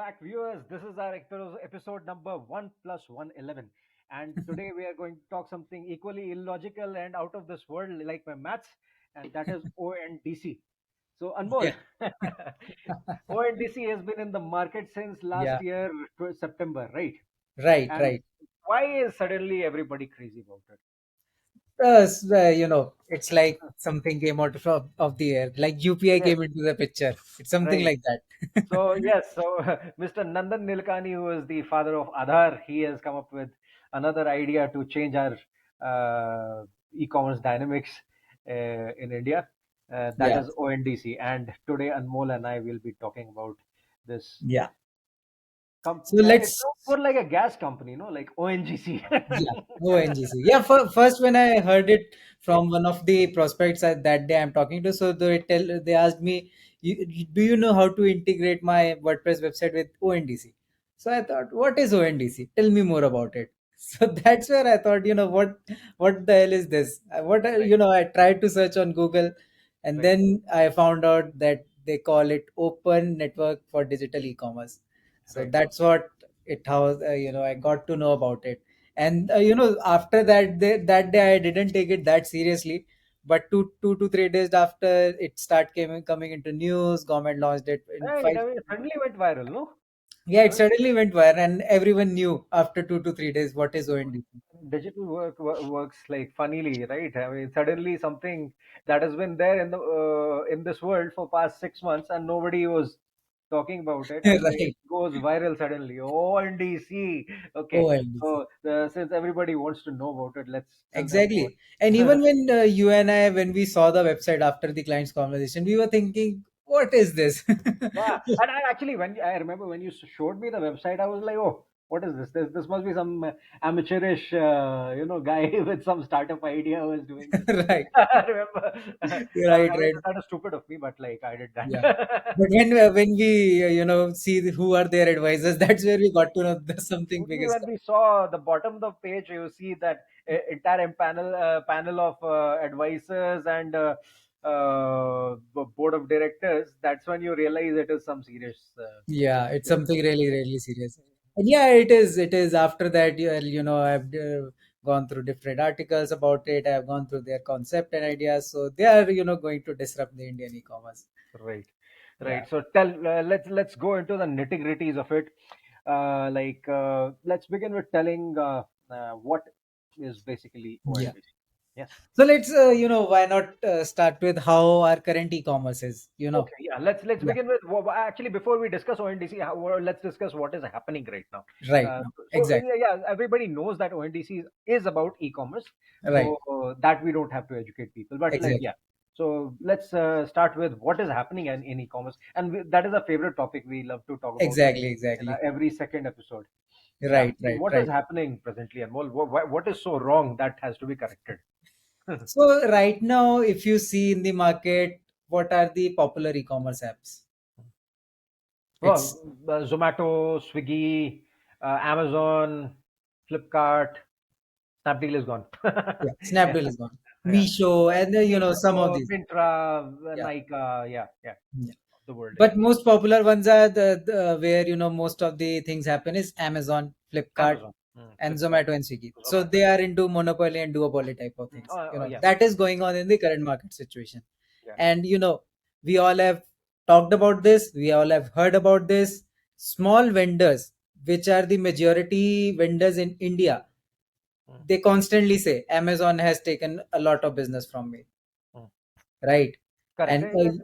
back, viewers. This is our episode number 1 plus 111. And today we are going to talk something equally illogical and out of this world, like my maths, and that is ONDC. So, Anmol, Yeah, ONDC has been in the market since last yeah, year, September, right? right, And right. why is suddenly everybody crazy about it? It's like something came out of the air, like UPI Yes, came into the picture. It's something right. like that. So yes, so Mr. Nandan Nilekani, who is the father of Aadhaar, he has come up with another idea to change our e-commerce dynamics in India. That Yeah, is ONDC, and today Anmol and I will be talking about this. yeah. So It's let's, more like a gas company, no, like ONGC. yeah, ONGC. Yeah, first when I heard it from one of the prospects at that day I'm talking to, so they asked me, do you know how to integrate my WordPress website with ONDC? So I thought, what is ONDC? Tell me more about it. So that's where I thought, what the hell is this? Right, I tried to search on Google, and right, then I found out that they call it Open Network for Digital E-commerce. So right. that's what it how I got to know about it. And after that day I didn't take it that seriously, but 2 to 3 days after it start came coming into news, government launched it in Right. five. I mean, it suddenly went viral, no? Yeah, it Huh? suddenly went viral and everyone knew after 2 to 3 days what is ONDC. Digital works like funnily, right? I mean, suddenly something that has been there in this world for past 6 months and nobody was talking about it, and it Right. goes viral suddenly. Oh, NDC. Okay, ONDC. so since everybody wants to know about it, let's tell them Exactly. And what. even when you and I, when we saw the website after the client's conversation, we were thinking, what is this? Yeah, and I actually, when I remember when you showed me the website, I was like, "Oh, what is this? This must be some amateurish, guy with some startup idea who is doing this." Right. I remember. Right, I mean, right. it's kind of stupid of me, but like I did Yeah. that. But when we see who are their advisors, that's where we got to know there's something big Only is when coming. we saw the bottom of the page, you see that entire panel of advisors and board of directors. That's when you realize it is some serious. Yeah, it's Serious something company. really, really serious. And yeah, it is. It is. After that, I've gone through different articles about it. I've gone through their concept and ideas. So they are, going to disrupt the Indian e-commerce. Right, Yeah. right. So let's go into the nitty gritties of it. Let's begin with telling what is basically Yeah. ONDC. Yes. So let's, why not start with how our current e-commerce is, Okay. Yeah. Let's Yeah. begin with actually before we discuss ONDC, let's discuss what is happening right now. Right Uh, now. so Exactly. yeah, everybody knows that ONDC is about e-commerce, Right. so that we don't have to educate people. But like Exactly. yeah, so let's start with what is happening in e-commerce, and that is a favorite topic we love to talk about Exactly. in Exactly. every second episode. Yeah. Right. So Right. what is Right. happening presently, and what is so wrong that has to be corrected? So right now, if you see in the market, what are the popular e-commerce apps? It's Well, Zomato, Swiggy, Amazon, Flipkart, Snapdeal is gone. yeah, Yeah, Snapdeal is gone, yeah. Meesho, and some of Meesho, these. Myntra, Yeah, Nykaa, yeah, yeah. yeah. The world, yeah. But most popular ones are the where most of the things happen is Amazon, Flipkart, Amazon, and Flipkart, Zomato and Swiggy. So Zomato. they are into monopoly and duopoly type of things. Yeah, That is going on in the current market situation. yeah. And we all have talked about this, we all have heard about this. Small vendors, which are the majority vendors in India, Mm, they constantly say Amazon has taken a lot of business from me, mm. right? Correct. And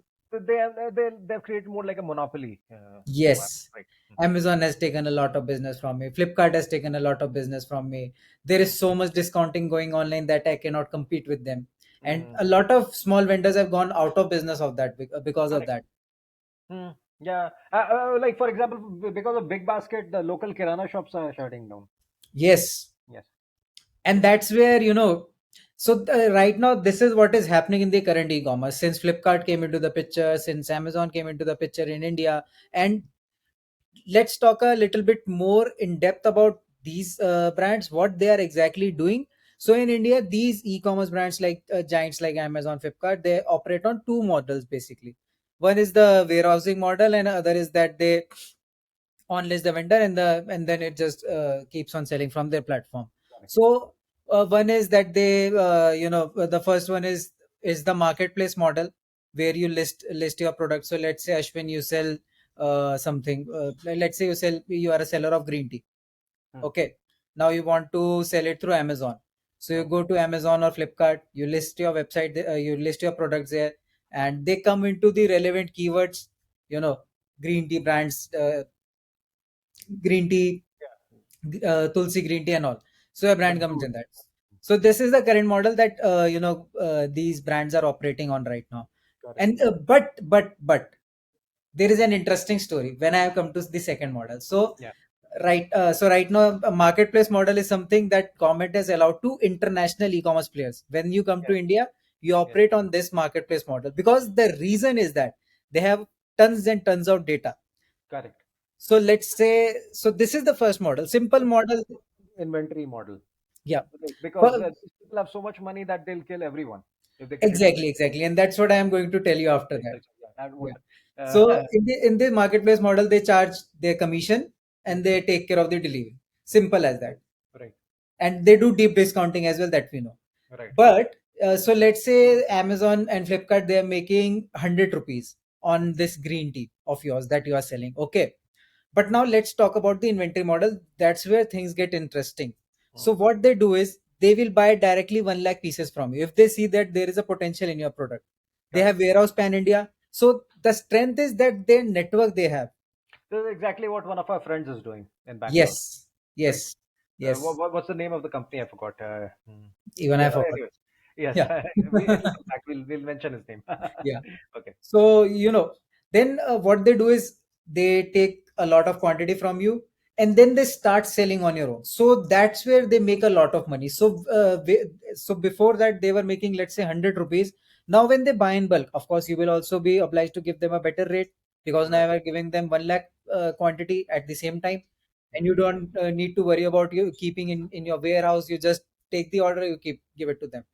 They've created more like a monopoly environment, yes, right? Amazon has taken a lot of business from me, Flipkart has taken a lot of business from me. There is so much discounting going online that I cannot compete with them, and Mm, a lot of small vendors have gone out of business of that because of correct. that. Yeah. Like for example, because of Big Basket, the local Kirana shops are shutting down. Yes, Yes. and that's where so right now this is what is happening in the current e-commerce since Flipkart came into the picture, since Amazon came into the picture in India. And let's talk a little bit more in depth about these brands, what they are exactly doing. So in India, these e-commerce brands like giants like Amazon, Flipkart, they operate on two models basically. One is the warehousing model and other is that they on list the vendor, and then it just keeps on selling from their platform. Correct. So one is that they the first one is the marketplace model, where you list your product. So let's say, Ashwin, you sell something, let's say you are a seller of green tea. Hmm. Okay, now you want to sell it through Amazon. So you Okay. go to Amazon or Flipkart, you list your website, you list your products there, and they come into the relevant keywords, you know, green tea brands, green tea, Yeah. Tulsi green tea and all. So a The brand comes in juice. that. So this is the current model that these brands are operating on right now. Correct. And but there is an interesting story when I have come to the second model. So Yeah. right now, a marketplace model is something that government has allowed to international e-commerce players. When you come to Yes. India, you Yes. operate on this marketplace model, because the reason is that they have tons and tons of data. Correct. So let's say, so this is the first model, simple So model. inventory model. Yeah. Because Well, these people have so much money that they'll kill everyone if they get into this. exactly, and that's what I am going to tell you after that. Agriculture. Yeah, that Yeah. would. So in the marketplace model, they charge their commission and they take care of the delivery. Simple as that. Right. And they do deep discounting as well, that we know. Right. But so let's say Amazon and Flipkart, they are making 100 rupees on this green tea of yours that you are selling. Okay. But now let's talk about the inventory model. That's where things get interesting. Hmm. So what they do is they will buy directly 1 lakh pieces from you if they see that there is a potential in your product. They have Correct. warehouse pan India. So the strength is that their network they have. This is exactly what one of our friends is doing in Bangalore. Yes, Right. yes, yes. What's the name of the company? I forgot. Even I Yeah. forgot. Anyways, yes. Yeah, It'll come back. We'll mention his name. yeah. Okay. So, then what they do is they take a lot of quantity from you, and then they start selling on your own. So that's where they make a lot of money. So, so before that, they were making, let's say, 100 rupees. Now, when they buy in bulk, of course, you will also be obliged to give them a better rate, because now Right. you are giving them 1 lakh quantity at the same time. And Hmm. you don't need to worry about you keeping in your warehouse. You just take the order, you give it to them.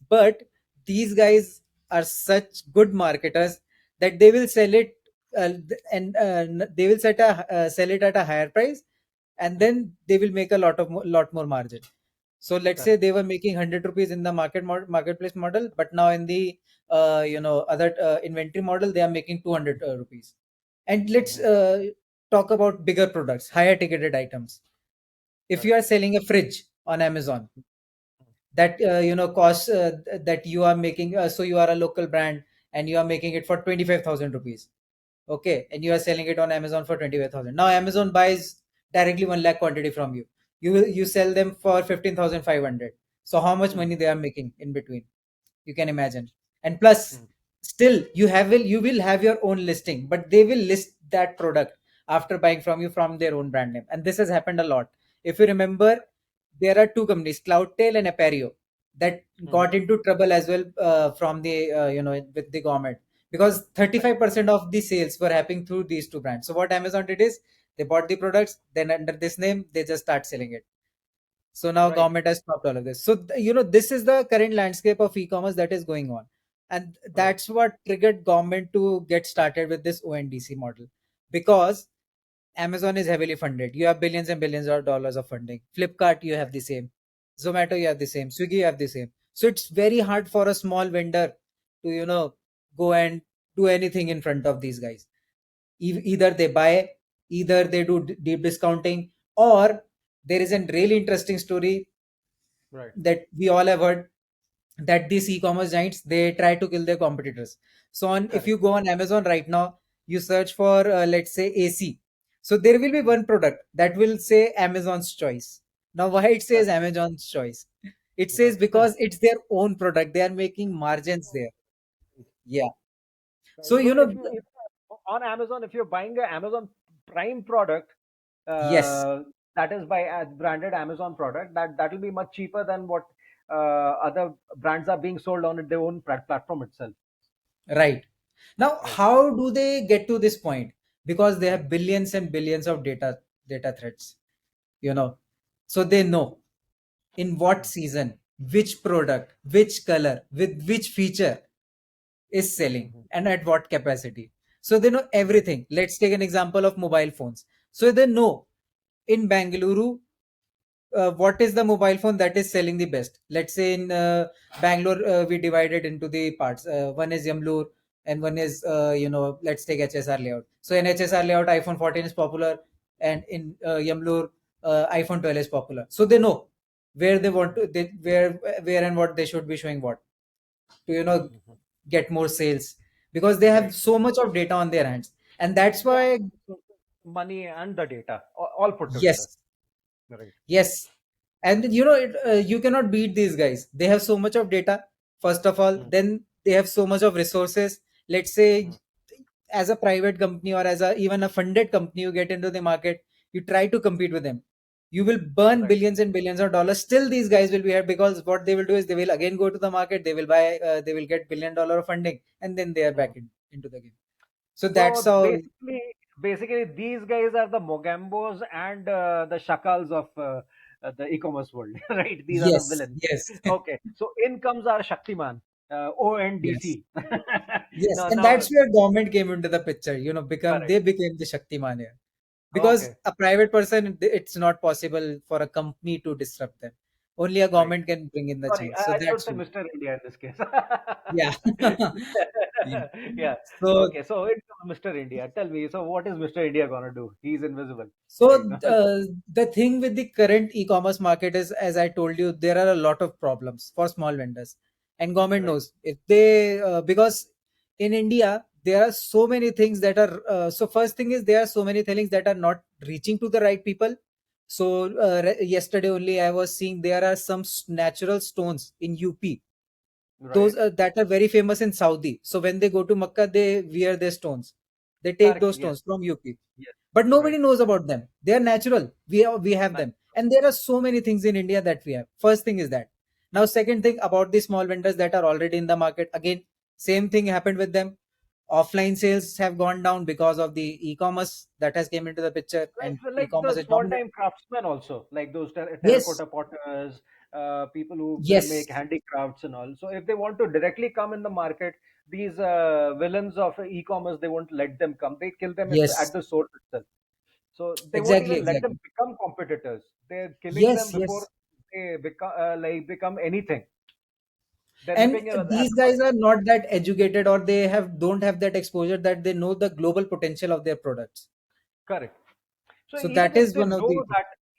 But these guys are such good marketers that they will sell it, and they will sell it at a higher price, and Hmm. then they will make a lot more margin. So let's say Correct. they were making 100 rupees in the marketplace model, but now in the other inventory model, they are making 200 rupees. And let's Hmm. talk about bigger products, higher ticketed items. If you Correct. are selling a fridge on Amazon, that costs that you are making, so you are a local brand and you are making it for 25,000 rupees. Okay, and you are selling it on Amazon for 25,000. Now Amazon buys directly 1 lakh quantity from you. You sell them for 15,500. So how much Hmm. money they are making in between? You can imagine. And plus, Hmm. still you will have your own listing, but they will list that product after buying from you from their own brand name. And this has happened a lot. If you remember, there are two companies, Cloudtail and Appareo, that Hmm. got into trouble as well from the with the government, because Right. 35% of the sales were happening through these two brands. So what Amazon did is they bought the products, then under this name they just start selling it. So now Right. government has stopped all of this. So this is the current landscape of e-commerce that is going on, and Right. that's what triggered government to get started with this ONDC model, because Amazon is heavily funded. You have billions and billions of dollars of funding. Flipkart, you have the same. Zomato, you have the same. Swiggy, you have the same. So it's very hard for a small vendor to go and do anything in front of these guys. Either they buy, either they do deep discounting, or there is a really interesting story Right. that we all have heard, that these e-commerce giants, they try to kill their competitors. So if Correct. you go on Amazon right now, you search for let's say AC, so there will be Hmm. one product that will say Amazon's choice. Now why it says Correct. Amazon's choice? It says Right. because it's their own product, they are making margins there. Yeah. Right. So So if on Amazon, if you're buying a Amazon Prime product, yes, uh, that is by a branded Amazon product, that will be much cheaper than what other brands are being sold on their own platform itself. right. Now Right. how do they get to this point? Because they have billions and billions of data threads, you know so they know in what Hmm. season, which product, which color, with which feature is selling, Hmm. and at what capacity. So they know Right. everything. Let's take an example of mobile phones. So they know in Bangalore what is the mobile phone that is selling the best. Let's say in Bangalore, we divided into the parts. One is Yamlur and one is, let's take HSR layout. So in HSR layout, iPhone 14 is popular, and in Yamlur, iPhone 12 is popular. So they know where they want to, where and what they should be showing what to, Mhm. get more sales, because they have Right. so much of data on their hands. And that's So why, so money and the data, all put together. yes, Right. yes. And you cannot beat these guys. They have so much of data, first of all. Mm, Then they have so much of resources. Let's say, mm. as a private company or as a even a funded company, you get into the market, you try to compete with them. You will burn Right. billions and billions of dollars. Still, these guys will be here, because what they will do is they will again go to the market. They will buy. They will get $1 billion of funding, and then they are back Mm. into the game. So that's So how. basically, these guys are the Mogambos and the Shakals of the e-commerce world, right? These are the Yes, villains. yes, Okay, so in comes our Shaktiman, yes. ONDC. Yes, No, and no, that's where government came into the picture. Become correct. they became the Shaktiman here, because Okay, a private person, it's not possible for a company to disrupt them. Only a right. government can bring in the Sorry, change. So I should that's say why. Mr. India in this case. Yeah, yeah. Yeah. So Okay, so it's Mr. India. Tell me, so what is Mr. India gonna do? He's invisible right So now. the thing with the current e-commerce market is, as I told you, there are a lot of problems for small vendors, and government Right, knows if they because in India there are so many things that are. So first thing is, there are so many things that are not reaching to the right people. So yesterday only I was seeing there are some natural stones in UP, those right. that are very famous in Saudi. So when they go to Makkah, they wear their stones. They take Correct. those Yes. stones from UP, Yes. but Right. nobody knows about them. They are natural. We have Nice. them, and there are so many things in India that we have. First thing is that. Now, second thing about the small vendors that are already in the market. Again, same thing happened with them. Offline sales have gone down because of the e-commerce that has came into the picture, Right. and So like e-commerce the is small dominant. time craftsmen also, like those Yes, terracotta potters, people who make yes, handicrafts and all. So if they want to directly come in the market, these villains of e-commerce, they won't let them come. They kill them at yes, the source itself. So they won't exactly, even let them exactly. become competitors. They're killing them Yes, before yes. they become anything. They're And nipping at these the bud. guys are not that educated, or they have don't have that exposure that they know the global potential of their products. Correct. So So that is one of the.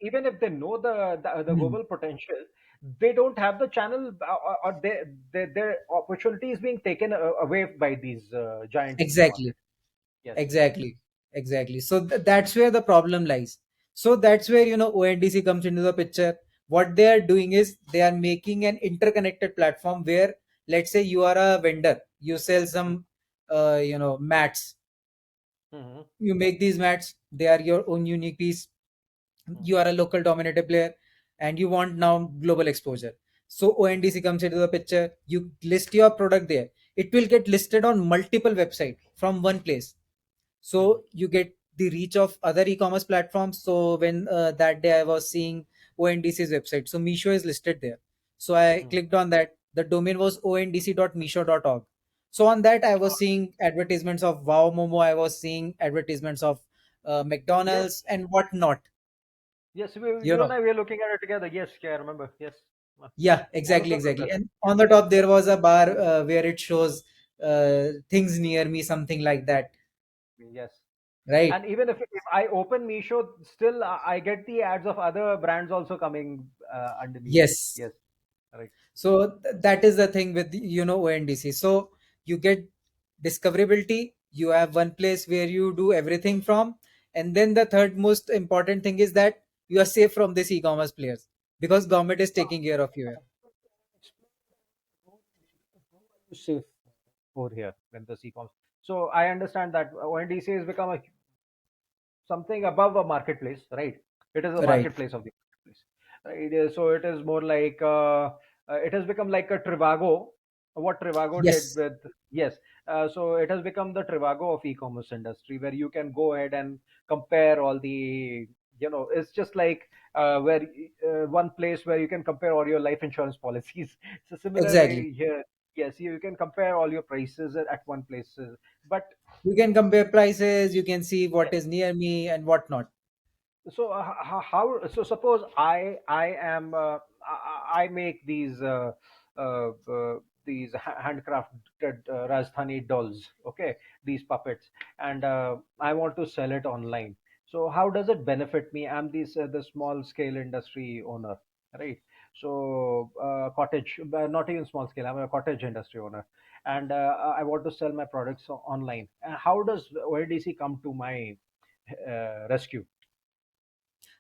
even if they know the Hmm. global potential, they don't have the channel, or their opportunity is being taken away by these giants in the Exactly, market. Yes. exactly, exactly. So that's where the problem lies. So that's where ONDC comes into the picture. What they are doing is they are making an interconnected platform where, let's say, you are a vendor, you sell some mats. Mm-hmm. You make these mats, they are your own unique piece. You are a local dominated player, and you want now global exposure. So ONDC comes into the picture. You list your product there. It will get listed on multiple website from one place, Mm-hmm. so you get the reach of other e-commerce platforms. So when that day I was seeing ONDC's website, so Misho is listed there. So I Mm-hmm. clicked on that. The domain was ondc.misho.org. So on that I was seeing advertisements of Wow Momo. I was seeing advertisements of Yes. McDonald's and whatnot. Yes. you You and know I, we are looking at it together. Yes. Yeah, I remember. Yes. Yeah, All of exactly, them exactly. together. And on the top there was a bar where it shows things near me, something like that, Yes. right? And even if I open Meesho, still I get the ads of other brands also coming underneath. Yes. Yes. Right. So that is the thing with ONDC. So you get discoverability. You have one place where you do everything from, and then the third most important thing is that you are safe from this e-commerce players, because government is taking care of you here. Safe over here when the e-commerce. So I understand that ONDC has become something above a marketplace, right? It is a Right. marketplace of the marketplace, right? So it is more like it has become like a Trivago. What Trivago did Yes. with, yes, so it has become the Trivago of e-commerce industry, where you can go ahead and compare all the, it's just like where one place where you can compare all your life insurance policies. So Exactly. similarly here, yes, you can compare all your prices at one place, but You can compare prices. You can see what yes. is near me and whatnot. So how, so suppose I am I make uh, uh, these handcrafted Rajasthani dolls, okay, these puppets, and I want to sell it online. So how does it benefit me? I'm the small scale industry owner, right? So cottage, not even small scale, I'm a cottage industry owner, and I want to sell my products online. How does ONDC come to my rescue?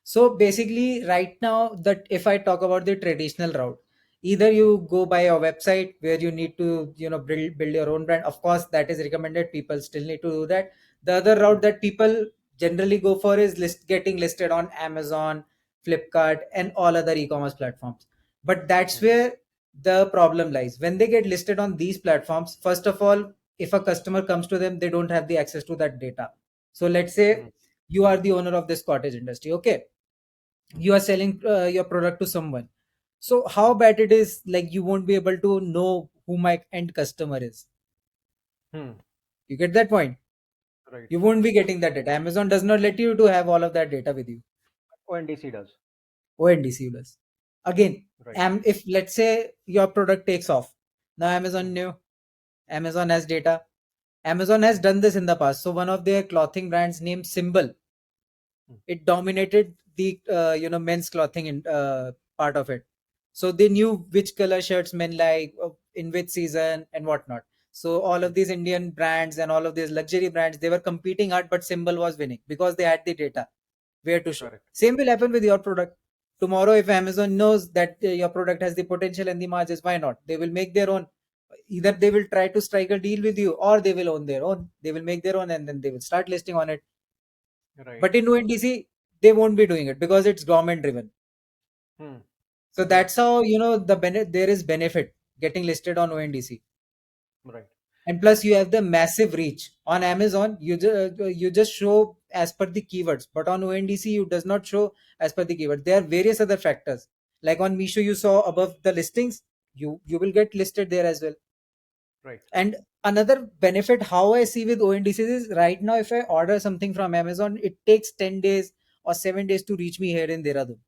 So basically, right now, that if I talk about the traditional route, either you go by a website where you need to, build your own brand. Of course, that is recommended. People still need to do that. The other route that people generally go for is getting listed on Amazon, Flipkart, and all other e-commerce platforms. But that's Hmm. where the problem lies. When they get listed on these platforms, first of all, if a customer comes to them, they don't have the access to that data. So let's say Hmm. you are the owner of this cottage industry. Okay, Hmm. you are selling your product to someone, so how bad it is, like you won't be able to know who my end customer is. Hmm. You get that point? Right. You won't be getting that data. Amazon does not let you to have all of that data with you. ONDC does. ONDC does. Again, Right. if let's say your product takes off, now Hmm. Amazon knew, Amazon has data. Amazon has Hmm. done this in the past. So one of their clothing brands named Symbol, Hmm. it dominated the men's clothing part of it. So they knew which color shirts men like, in which season and whatnot. So all Hmm. of these Indian brands and all of these luxury brands, they were competing hard, but Symbol was winning because they had the data where to show. Correct. Same will happen with your product. Tomorrow, if Amazon knows that your product has the potential and the margins, why not? They will make their own. Either they will try to strike a deal with you, or they will own their own. They will make their own, and then they will start listing on it. Right. But in ONDC, they won't be doing it because it's government driven. Hmm. So Right. that's how there is benefit getting listed on ONDC. Right. And plus, you So, have the massive reach on Amazon. You just show as per the keywords, but on ONDC you does not show as per the keyword. There are various other factors. Like on Misho, you saw above the listings, you will get listed there as well. right. And another benefit how I see with ONDCs is, right now if I order something from Amazon, it takes 10 days or 7 days to reach me here in Dehradun.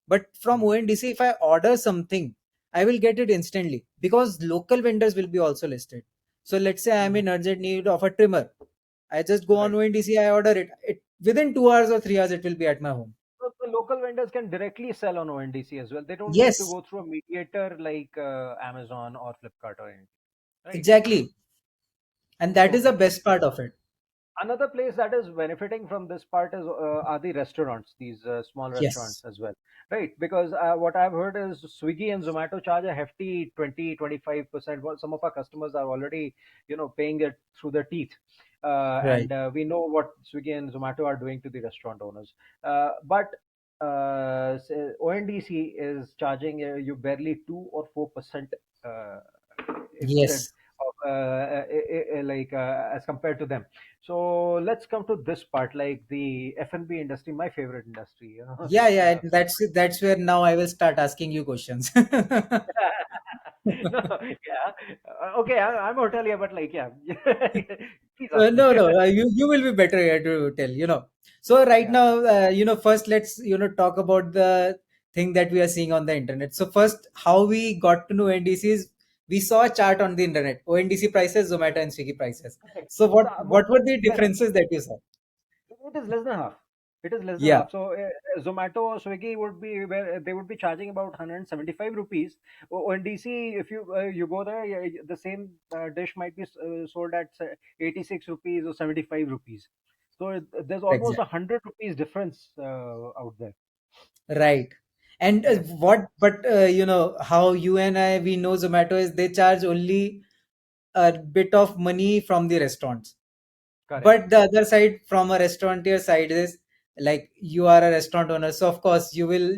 But from Hmm. ONDC, if I order something, I will get it instantly because local vendors will be also listed. So let's say I am Hmm. in urgent need of a trimmer. I just go on Right. ONDC, I order it. It within 2 hours or 3 hours it will be at my home. So the local vendors can directly sell on ONDC as well. They don't need to Yes, go through a mediator like Amazon or Flipkart or anything. Right. exactly. And that is the Okay. best part of it. Another place that is benefiting from this part is are the restaurants, these small restaurants Yes. as well, right? Because what I've heard is Swiggy and Zomato charge a hefty 20-25%. Well, some of our customers are already, paying it through their teeth, Right. and we know what Swiggy and Zomato are doing to the restaurant owners. But ONDC is charging you barely 2 or 4% uh, instead Yes. of like as compared to them. So let's come to this part, like the F&B industry, my favorite industry. Yeah, yeah, and that's where now I will start asking you questions. No, yeah, okay. I'm hotelier, but like, yeah, please ask me. No, no, you will be better here to tell, So right Yeah, now, first let's, talk about the thing that we are seeing on the internet. So first, how we got to know ONDCs, we saw a chart on the internet, ONDC prices, Zomato and Swiggy prices. correct. So So what were the yes, differences that you saw? it is less than half. It is less than Yeah, half. So Zomato or Swiggy would be where they would be charging about 175 rupees. ONDC, if you go there, yeah, the same dish might be sold at 86 rupees or 75 rupees. So there's almost exactly. 100 rupees difference out there. Right. And Yes, how you and I, we know Zomato is they charge only a bit of money from the restaurants. correct. But the other side, from a restaurateur side, is like you are a restaurant owner. So of course you will,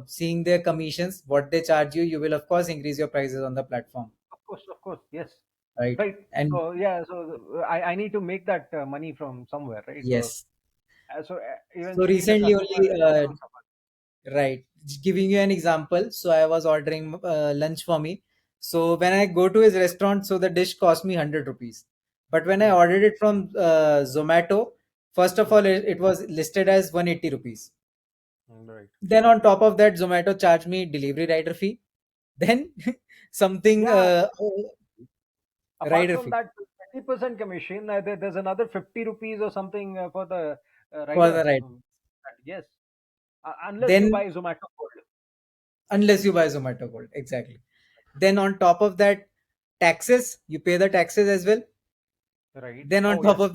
seeing their commissions, what they charge you, you will of course increase your prices on the platform. Of course, yes. Right. Right. And So yeah, so I need to make that money from somewhere, right? So yes. So eventually the recently customer only, also suffers. right. Giving you an example. So I was ordering lunch for me. So when I go to his restaurant, so the dish cost me 100 rupees. But when I Hmm. ordered it from Zomato, First of all, it was listed as 180 rupees. Right. Then on top of that, Zomato charged me delivery rider fee. Then something Yeah. Apart rider from fee that 20% commission, there's another 50 rupees or something for the for the rider. rider. Yes. Unless you Then buy Zomato Gold. unless you buy Zomato Gold, exactly. Then on top of that, taxes, you pay the taxes as well. Right. Then on Oh, top yes. of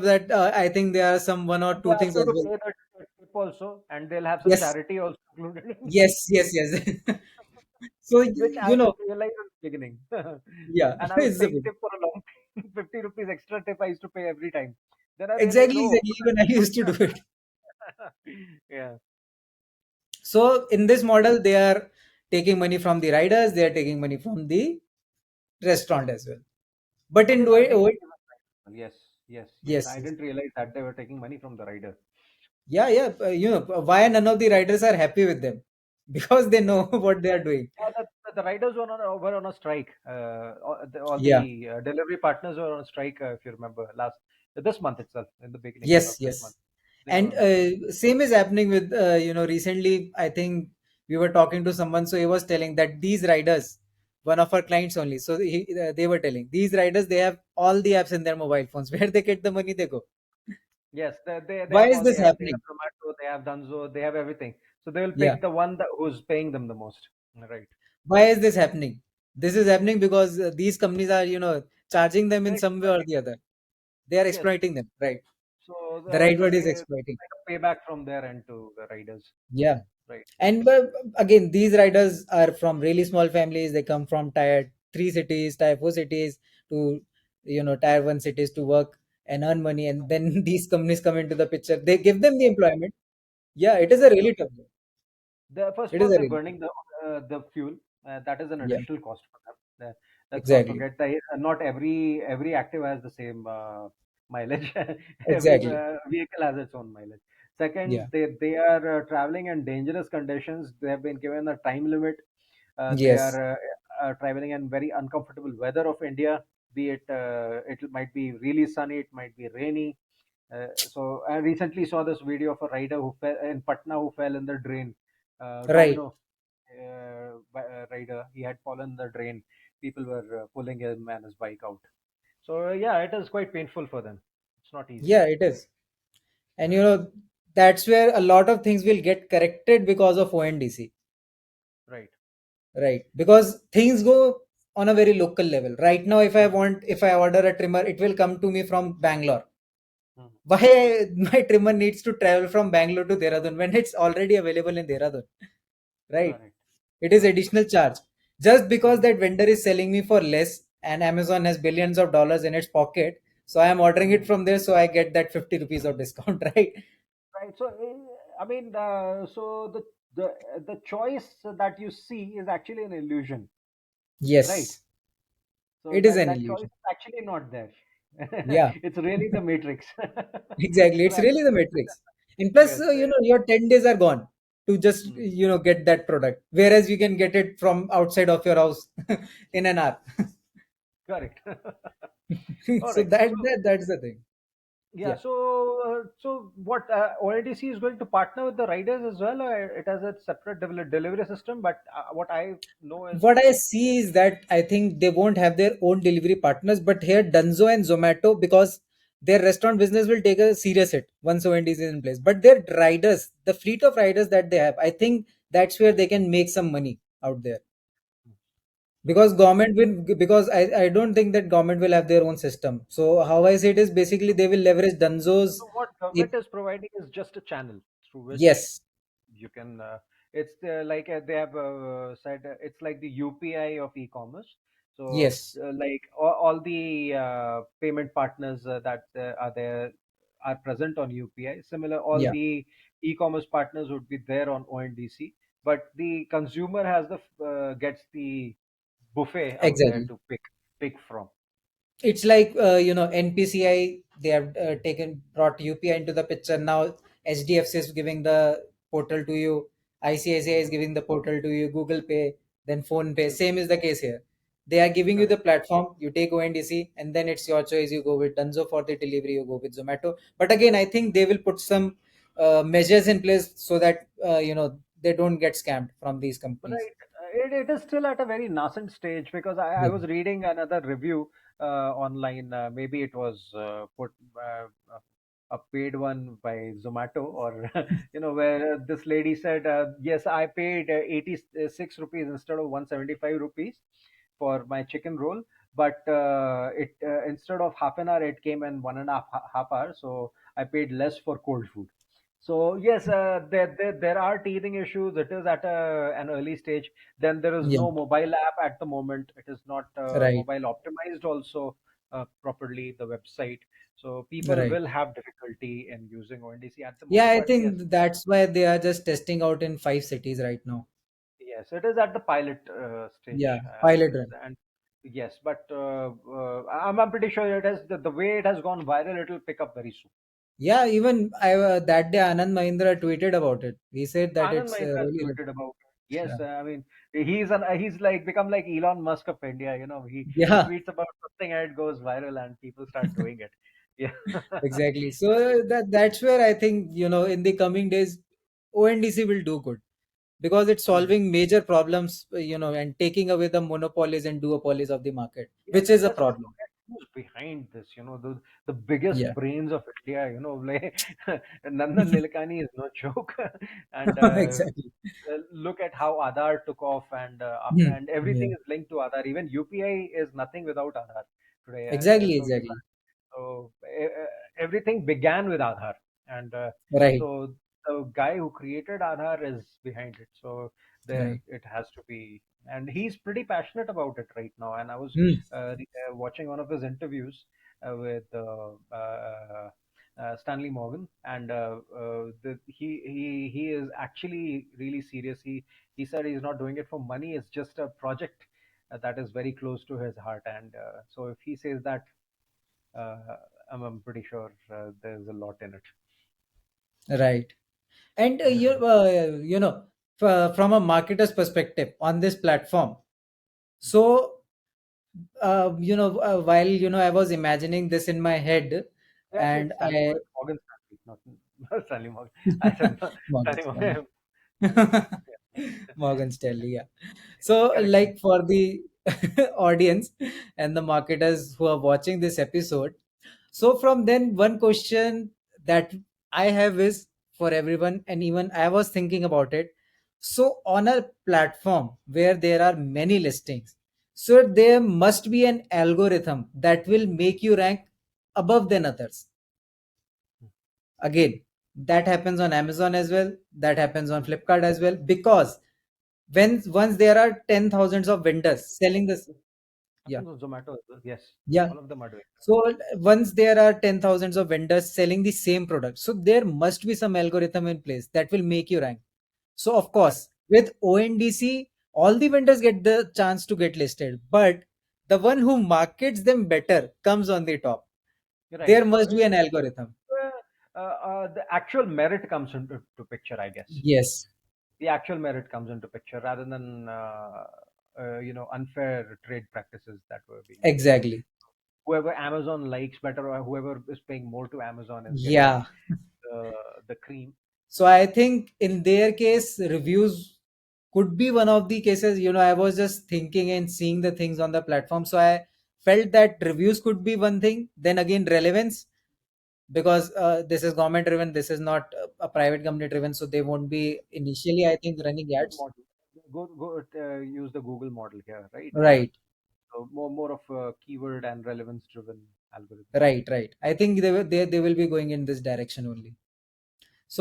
that, I think there are some one or They two ask things you as to well. pay the tip also, and they'll have some Yes, charity also included in that, yes, yes, yes. So which I you know, didn't realize in the beginning. yeah, And I was it's the paying thing. tip for a long time. 50 rupees extra tip I used to pay every time. Then I realized, Exactly, oh, exactly. Even I used to do it. yeah, So in this model, they are taking money from the riders, they are taking money from the restaurant as well. But oh, in they were making way, even yes, yes, yes. yes, I yes. didn't realize that they were taking money from the rider. Yeah, yeah. Why none of the riders are happy with them? Because they know what they are doing. The riders were on a strike. All Yeah. the delivery partners were on a strike. If you remember, last this month itself, in the beginning of Yes, this month, yes. they were And on a strike. same is happening with, recently, I think we were talking to someone, so he was telling that these riders, one of our clients only, so they were telling these riders, they have all the apps in their mobile phones. Where they get the money, they go. Yes, they Why have is all the this apps. They have happening? Zomato, they have Dunzo, they have everything. So they will Yeah. pick the one who's paying them the most. Right. Why is this happening? This is happening because these companies are, charging them in They're some way or exploiting. the other. They are Yes. exploiting them, right? So The right word is it's exploiting. like a payback from their end to the riders. Yeah. Right. And again, these riders are from really small families. They come from tier 3 cities, tier 4 cities to, tier 1 cities to work and earn money. And then these companies come into the picture. They give them the employment. Yeah, it is a really tough job. First of It is all, a they're really burning the fuel. That is an Yeah, additional cost for them. Let's not exactly. forget that not every active has the same mileage. Every Exactly. vehicle has its own mileage. Yeah. Second, they are traveling in dangerous conditions. They have been given a time limit. They Yes. are traveling in very uncomfortable weather of India. Be it it might be really sunny, it might be rainy. So I recently saw this video of a rider who fell in Patna who fell in the drain. Right. Domino rider. He had fallen in the drain. People were pulling him and his bike out. So yeah, it is quite painful for them. It's not easy. Yeah, it is. And that's where a lot of things will get corrected because of ONDC. Right. Right. Because things go on a very local level. Right now, if I order a trimmer, it will come to me from Bangalore. Mhm. Why my trimmer needs to travel from Bangalore to Dehradun when it's already available in Dehradun? Right. Correct. It is Correct. additional charge. Just because Mhm. that vendor is selling me for less and Amazon has billions of dollars in its pocket. So I am ordering it Mhm. from there so I get that 50 rupees of discount, right? Right. So I mean, so the the choice that you see is actually an illusion, right? Yes. So It is an that choice illusion. is actually not there. Yeah. It's really the matrix. Exactly. So It's really the actually, matrix. And plus, yes. your 10 days are gone to just, Hmm. get that product. Whereas you can get it from outside of your house in an hour. Correct. All So right. that's the thing. Yeah. Yeah. So what ONDC is going to partner with the riders as well, or it has a separate delivery system? But what I know is What I see is that I think they won't have their own delivery partners, but here Dunzo and Zomato, because their restaurant business will take a serious hit once ONDC is in place. But their riders, the fleet of riders that they have, I think that's where they can make some money out there. right. Because I don't think that government will have their own system. So how I see it is basically they will leverage Dunzo's. So what If, government is providing is just a channel through which yes, you can. It's like they have said it's like the UPI of e-commerce. So yes, like all the payment partners that are there are present on UPI. Similar, all yeah, the e-commerce partners would be there on ONDC, but the consumer has the gets the buffet out there exactly. to pick from. It's like NPCI, they have taken brought UPI into the picture. Now HDFC is giving the portal to you, ICICI is giving the portal to you, Google Pay, then Phone Pay. Right. Same is the case here. They are giving you the Correct. platform, you take ONDC, and then it's your choice. You go with Dunzo for the delivery, you go with Zomato. But again, I think they will put some measures in place so that they don't get scammed from these companies. Right. It is still at a very nascent stage because I Yeah, was reading another review online. Maybe it was put a paid one by Zomato, or where this lady said, "Yes, I paid 86 rupees instead of 175 rupees for my chicken roll, but it instead of half an hour, it came in one and a half hour, so I paid less for cold food." So yes, there are teething issues. It is at an early stage. Then there is yeah, no mobile app at the moment. It is not right, mobile optimized also properly, the website. So people right. will have difficulty in using ONDC at the Yeah, moment. I But yes, think that's why they are just testing out in 5 cities right now. yes, it is at the pilot Yeah, stage. pilot run. And yes, but I'm pretty sure it has the way it has gone viral. It will pick up very soon. Yeah, even I that day Anand Mahindra tweeted about it. He said that Anand it's Mahindra has really tweeted about it. yeah, Yes, I mean he's like become like Elon Musk of India. He yeah, tweets about something and it goes viral and people start doing it. Yeah. exactly. So that's where I think in the coming days ONDC will do good because it's Right. solving major problems, and taking away the monopolies and duopolies of the market, Yeah, which is a let's problem. look at who's behind this. The biggest Yeah, brains of India. Like Nandan Nilekani is no joke, and exactly. look at how Aadhaar took off, Hmm. and everything Yeah, is linked to Aadhaar. Even UPI is nothing without Aadhaar today. exactly, So exactly. So everything began with Aadhaar, and Right, so the guy who created Aadhaar is behind it. So there, right. it has to be, and he's pretty passionate about it right now. And I was Hmm. watching one of his interviews with Stanley Morgan, and he is actually really serious. He said he's not doing it for money. It's just a project that is very close to his heart, and so if he says that, uh, I'm pretty sure there's a lot in it. Right. And from a marketer's perspective on this platform, so while I was imagining this in my head, Actually, and it's I Morgan Stanley, not Stanley Morgan. I said no, Morgan Stanley Stanley. Morgan. Yeah. Morgan Stanley, yeah. So, Correct. like for the audience and the marketers who are watching this episode, so from then, one question that I have is for everyone, and even I was thinking about it. So, on a platform where there are many listings, so there must be an algorithm that will make you rank above than others. Again, that happens on Amazon as well, that happens on Mm. Flipkart as well, because when once there are 10 thousands of vendors selling this. Yeah, Happens on Zomato as well. Yes, yeah. all of them are doing So once there are 10 thousands of vendors selling the same product, so there must be some algorithm in place that will make you rank. So of that. Correct. course, with ONDC, all the vendors get the chance to get listed, but the one who markets them better comes on the top. You're right. There must be an algorithm. The actual merit comes into to picture, I guess. Yes, The actual merit comes into picture rather than unfair trade practices that were being used. exactly. Whoever Amazon likes better, or whoever is paying more to Amazon, is getting Yeah. the cream. So I think in their case, reviews could be one of the cases. I was just thinking and seeing the things on the platform. So I felt that reviews could be one thing. Then again, relevance, because this is government driven, this is not a private company driven. So they won't be initially, I think, running Good ads. model. Go use the Google model here, right? Right, So more of a keyword and relevance driven algorithm. right. I think they will be going in this direction only.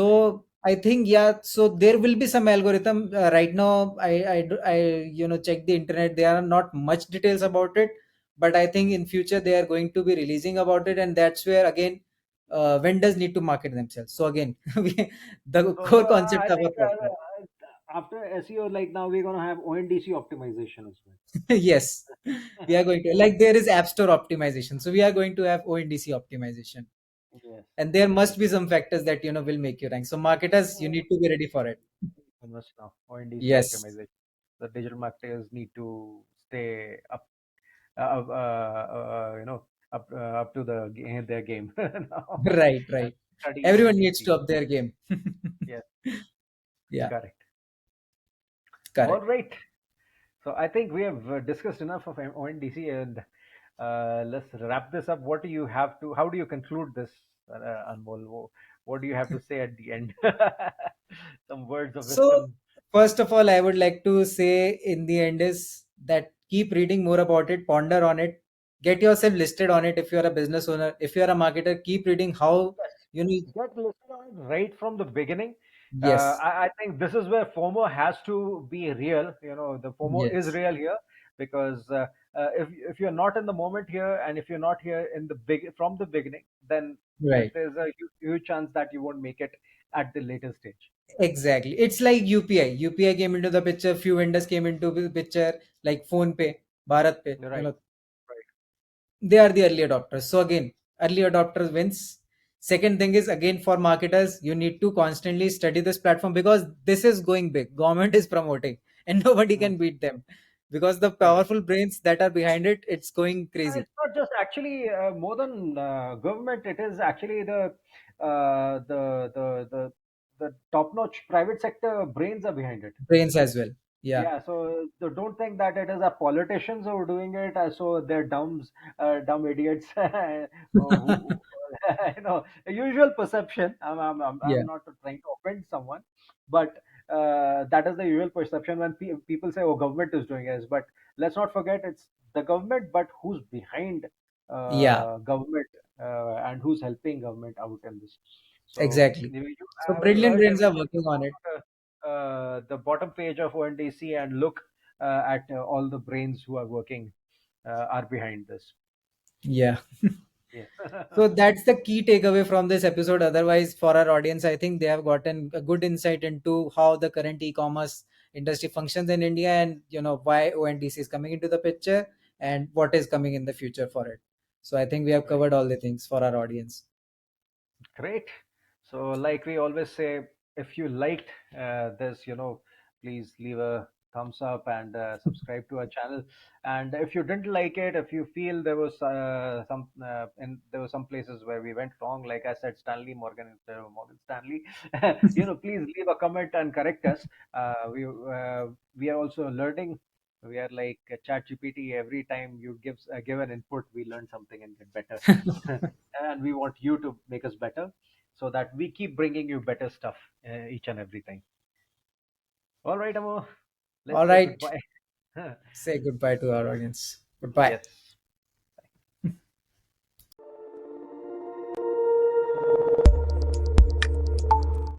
Right. So I think, yeah. So there will be some algorithm right now. Check the internet. There are not much details about it, but I think in future they are going to be releasing about it, and that's where again vendors need to market themselves. So again, the So core concept I of a think platform. after SEO, like now we're gonna have ONDC optimization as Yes, we are well. going to, like, there is App Store optimization, so we are going to have ONDC optimization, Yes. and there must be some factors that will make you rank. So marketers, you Uh, need to be ready for it. Almost now. ONDC Yes. optimization. The digital marketers need to stay up up to their game now, Right, and right. study Everyone needs ONDC. to up their game. Yes, Yeah, correct. All correct. right. So I think we have discussed enough of ONDC, and let's wrap this up. What do you have to? How do you conclude this, Anmol? What do you have to say at the end? Some words of So, wisdom. first of all, I would like to say in the end is that keep reading more about it, ponder on it, get yourself listed on it if you're a business owner. If you're a marketer, keep reading how Yes, you know. get listed on it right from the beginning. Yes, I think this is where FOMO has to be real. The FOMO is yes, real here because if you're not in the moment here, and if you're not here in the big from the beginning, then right. there's a huge chance that you won't make it at the later stage. Exactly. It's like UPI. UPI came into the picture, few vendors came into the picture, like Phone Pay, Bharat Pay. Right, right, They are the early adopters. So again, early adopters wins. Second thing is again for marketers, you need to constantly study this platform because this is going big. Government is promoting, and nobody mm, can beat them because the correct. powerful brains that are behind it, it's going crazy. It's not just actually more than government. It is actually the top-notch private sector brains are behind it. Brains as well. Yeah, Yeah, so don't think that it is our politicians who are doing it. So they're dumb idiots who a usual perception. I'm yeah, not trying to offend someone, but that is the usual perception when people say, "Oh, government is doing this," but let's not forget it's the government, but who's behind yeah, government and who's helping government out in this. So exactly. So I would brilliant urge brains are everyone to working on go it. to the bottom page of ONDC and look at all the brains who are working are behind this. Yeah. Yeah. So that's the key takeaway from this episode. Otherwise, for our audience, I think they have gotten a good insight into how the current e-commerce industry functions in India, and why ONDC is coming into the picture and what is coming in the future for it. So I think we have Right. covered all the things for our audience. Great. So, like we always say, if you liked this, please leave a thumbs up and subscribe to our channel. And if you didn't like it, if you feel there was there were some places where we went wrong, like I said, Stanley Morgan instead of Morgan Stanley, please leave a comment and correct us. We are also learning. We are like a chat GPT. Every time you give an input, we learn something and get better. And we want you to make us better so that we keep bringing you better stuff each and every time. All right, Amo, let's All say right. goodbye. Say goodbye to our audience. Goodbye. Yes.